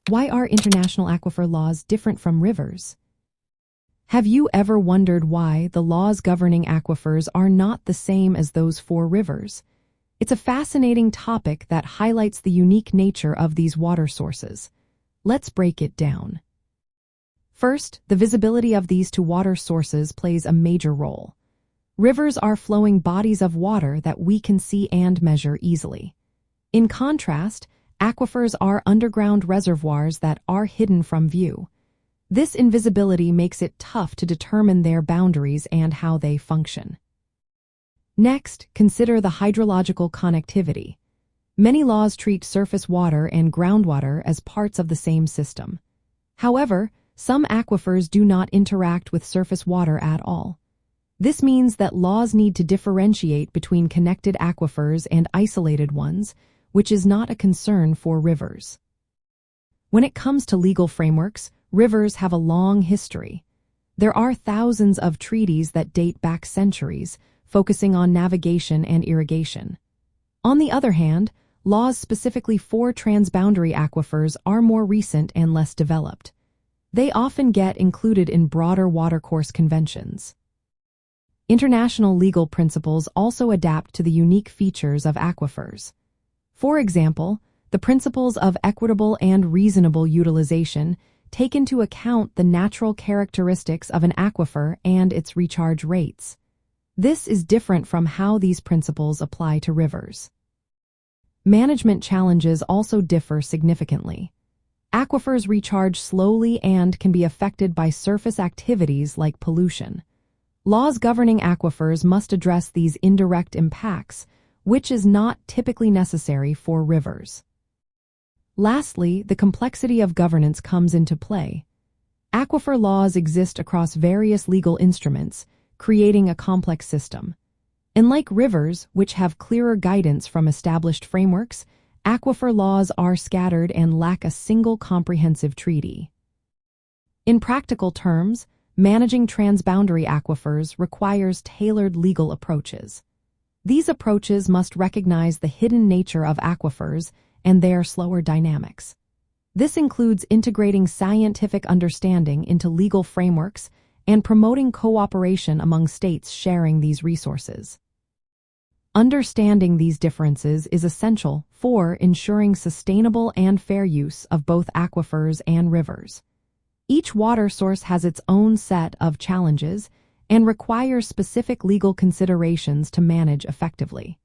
Why are international aquifer laws different from rivers? Have you ever wondered why the laws governing aquifers are not the same as those for rivers? It's a fascinating topic that highlights the unique nature of these water sources. Let's break it down. First, the visibility of these two water sources plays a major role. Rivers are flowing bodies of water that we can see and measure easily. In contrast, aquifers are underground reservoirs that are hidden from view. This invisibility makes it tough to determine their boundaries and how they function. Next, consider the hydrological connectivity. Many laws treat surface water and groundwater as parts of the same system. However, some aquifers do not interact with surface water at all. This means that laws need to differentiate between connected aquifers and isolated ones, which is not a concern for rivers. When it comes to legal frameworks, rivers have a long history. There are thousands of treaties that date back centuries, focusing on navigation and irrigation. On the other hand, laws specifically for transboundary aquifers are more recent and less developed. They often get included in broader watercourse conventions. International legal principles also adapt to the unique features of aquifers. For example, the principles of equitable and reasonable utilization take into account the natural characteristics of an aquifer and its recharge rates. This is different from how these principles apply to rivers. Management challenges also differ significantly. Aquifers recharge slowly and can be affected by surface activities like pollution. Laws governing aquifers must address these indirect impacts, which is not typically necessary for rivers. Lastly, the complexity of governance comes into play. Aquifer laws exist across various legal instruments, creating a complex system. Unlike rivers, which have clearer guidance from established frameworks, aquifer laws are scattered and lack a single comprehensive treaty. In practical terms, managing transboundary aquifers requires tailored legal approaches. These approaches must recognize the hidden nature of aquifers and their slower dynamics. This includes integrating scientific understanding into legal frameworks and promoting cooperation among states sharing these resources. Understanding these differences is essential for ensuring sustainable and fair use of both aquifers and rivers. Each water source has its own set of challenges and requires specific legal considerations to manage effectively.